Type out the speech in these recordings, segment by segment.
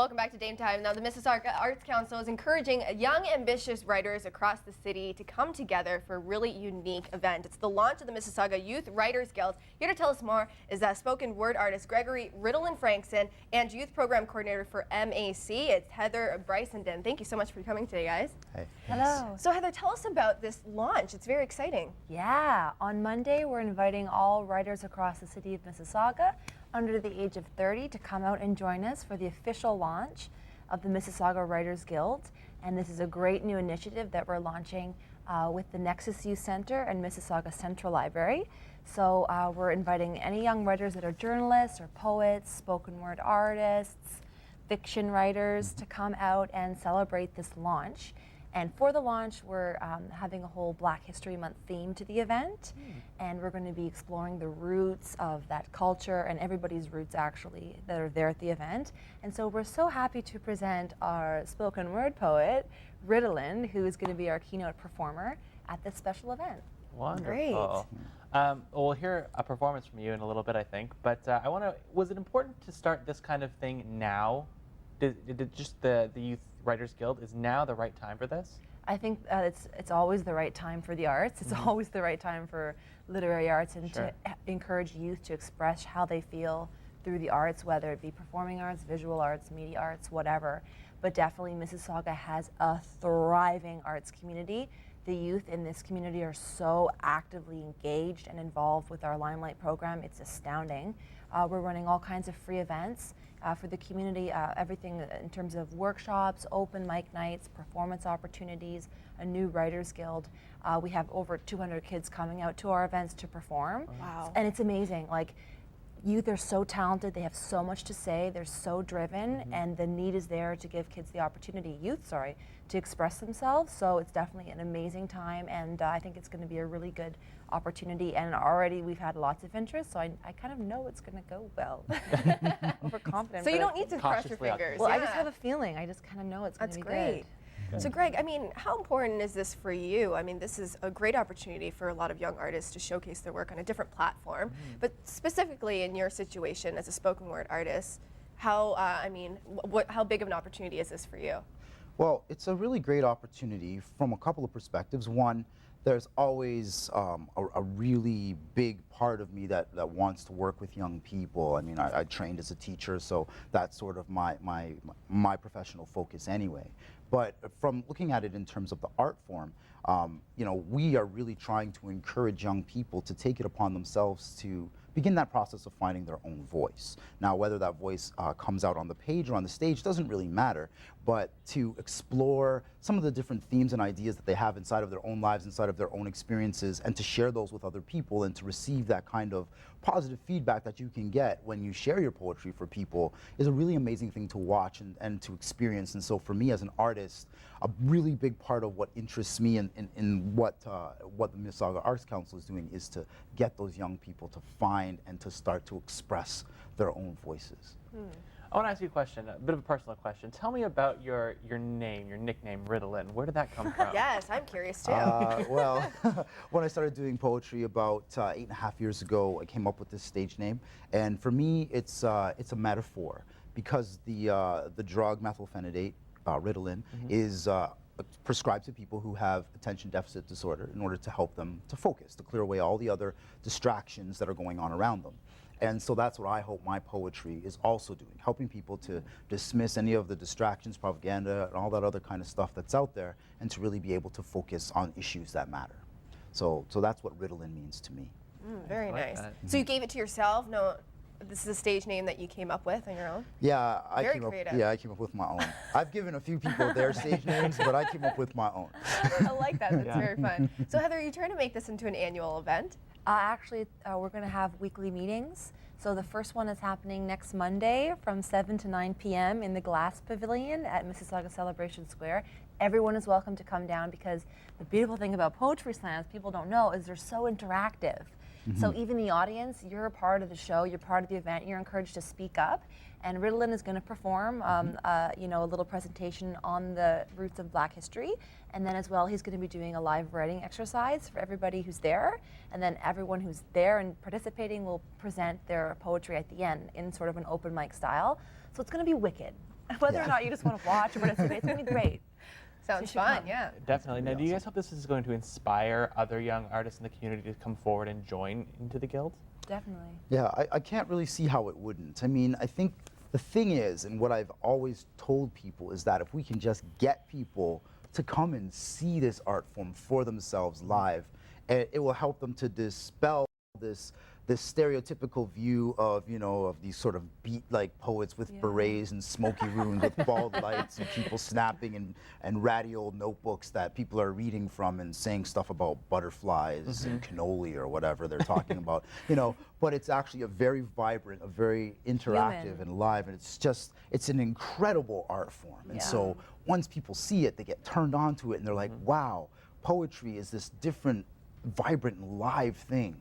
Welcome back to Dame Time. Now, the Mississauga Arts Council is encouraging young, ambitious writers across the city to come together for a really unique event. It's the launch of the Mississauga Youth Writers Guild. Here to tell us more is spoken word artist Gregory Riddlin-Frankson and youth program coordinator for MAC. It's Heather Brysenden. Thank you so much for coming today, guys. Hey. Hello. So, Heather, tell us about this launch. It's very exciting. Yeah, on Monday we're inviting all writers across the city of Mississauga under the age of 30 to come out and join us for the official launch of the Mississauga Writers Guild. And this is a great new initiative that we're launching with the Nexus Youth Center and Mississauga Central Library. So we're inviting any young writers that are journalists or poets, spoken word artists, fiction writers to come out and celebrate this launch. And for the launch, we're having a whole Black History Month theme to the event. And we're going to be exploring the roots of that culture and everybody's roots, actually, that are there at the event. And so we're so happy to present our spoken word poet, Riddlin, who is going to be our keynote performer at this special event. Wonderful. Great. We'll hear a performance from you in a little bit, I think. But was it important to start this kind of thing now? Did just the Youth Writers Guild, is now the right time for this? I think it's always the right time for the arts. It's always the right time for literary arts and to encourage youth to express how they feel through the arts, whether it be performing arts, visual arts, media arts, whatever. But definitely Mississauga has a thriving arts community. The youth in this community are so actively engaged and involved with our Limelight program. It's astounding. We're running all kinds of free events for the community, everything in terms of workshops, open mic nights, performance opportunities, a new writers guild. We have over 200 kids coming out to our events to perform. Wow. And it's amazing. Like, youth are so talented, they have so much to say, they're so driven, and the need is there to give kids the opportunity, to express themselves. So it's definitely an amazing time, and I think it's going to be a really good opportunity. And already we've had lots of interest, so I kind of know it's going to go well. Overconfident. So you don't need to cross your fingers. Well, I just have a feeling. I just kind of know it's going to be great. good. So, Greg, I mean, how important is this for you? I mean, this is a great opportunity for a lot of young artists to showcase their work on a different platform. But specifically in your situation as a spoken word artist, how big of an opportunity is this for you? Well, it's a really great opportunity from a couple of perspectives. One, there's always a really big part of me that wants to work with young people. I mean, I trained as a teacher, so that's sort of my professional focus anyway. But from looking at it in terms of the art form, we are really trying to encourage young people to take it upon themselves to begin that process of finding their own voice. Now, whether that voice comes out on the page or on the stage doesn't really matter, but to explore some of the different themes and ideas that they have inside of their own lives, inside of their own experiences, and to share those with other people and to receive that kind of positive feedback that you can get when you share your poetry for people is a really amazing thing to watch and to experience. And so for me as an artist, a really big part of what interests me in what the Mississauga Arts Council is doing is to get those young people to find and to start to express their own voices. I want to ask you a question, a bit of a personal question. Tell me about your name, your nickname, Riddlin. Where did that come from? Yes, I'm curious too. Well, when I started doing poetry about 8.5 years ago, I came up with this stage name, and for me, it's a metaphor because the drug methylphenidate, Ritalin, is prescribed to people who have attention deficit disorder in order to help them to focus, to clear away all the other distractions that are going on around them. And so that's what I hope my poetry is also doing, helping people to dismiss any of the distractions, propaganda, and all that other kind of stuff that's out there, and to really be able to focus on issues that matter. So that's what Ritalin means to me. Very like nice. that. So you gave it to yourself? No, this is a stage name that you came up with on your own? Yeah, Very creative. I came up with my own. I've given a few people their stage names, but I came up with my own. I like that. That's very fun. So Heather, are you trying to make this into an annual event? Actually, we're going to have weekly meetings. So the first one is happening next Monday from 7 to 9 p.m. in the Glass Pavilion at Mississauga Celebration Square. Everyone is welcome to come down because the beautiful thing about poetry slams, people don't know, is they're so interactive. So even the audience, you're a part of the show, you're part of the event, you're encouraged to speak up. And Ritalin is going to perform, a little presentation on the roots of Black history. And then as well, he's going to be doing a live writing exercise for everybody who's there. And then everyone who's there and participating will present their poetry at the end in sort of an open mic style. So it's going to be wicked. Whether Yeah. or not you just want to watch or participate, it's going to be great. Sounds should fun, come. yeah. Definitely. Now, do you awesome. guys hope this is going to inspire other young artists in the community to come forward and join into the guild? Definitely. Yeah, I can't really see how it wouldn't. I mean, I think the thing is, and what I've always told people is that if we can just get people to come and see this art form for themselves live, it will help them to dispel this stereotypical view of, you know, of these sort of beat-like poets with berets and smoky rooms with bald lights and people snapping and ratty old notebooks that people are reading from and saying stuff about butterflies and cannoli or whatever they're talking about, you know. But it's actually a very vibrant, a very interactive Human. and live, and it's an incredible art form. And so once people see it, they get turned on to it and they're like, wow, poetry is this different, vibrant, and live thing.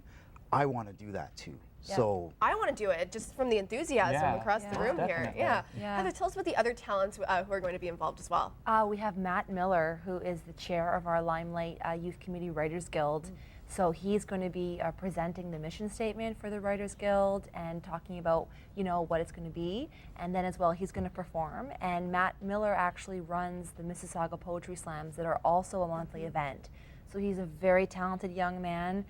I want to do that too. Yeah. So I want to do it just from the enthusiasm Yeah. across the Yeah. room here. Definitely. Yeah. Yeah. Heather, tell us about the other talents who are going to be involved as well. We have Matt Miller, who is the chair of our Limelight Youth Committee Writers Guild. So he's going to be presenting the mission statement for the Writers Guild and talking about, you know, what it's going to be. And then as well, he's going to perform. And Matt Miller actually runs the Mississauga Poetry Slams that are also a monthly event. So he's a very talented young man,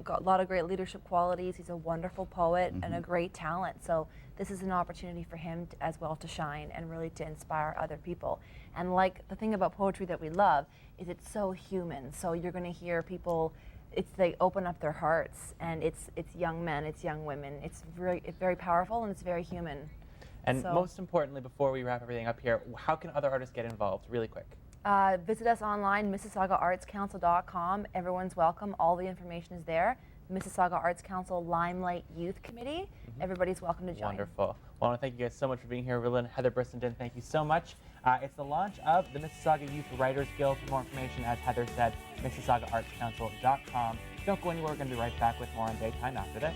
got a lot of great leadership qualities. He's a wonderful poet and a great talent. So this is an opportunity for him as well to shine and really to inspire other people. And like the thing about poetry that we love is it's so human. So you're going to hear people, they open up their hearts, and it's young men, it's young women. It's very powerful and it's very human. And So- most importantly, before we wrap everything up here, how can other artists get involved? Really quick. Visit us online, MississaugaArtsCouncil.com. Everyone's welcome. All the information is there. Mississauga Arts Council Limelight Youth Committee. Everybody's welcome to join. Wonderful. Well, I want to thank you guys so much for being here. Rilla and Heather Brissenden, thank you so much. It's the launch of the Mississauga Youth Writers Guild. For more information, as Heather said, MississaugaArtsCouncil.com. Don't go anywhere. We're going to be right back with more on Daytime after this.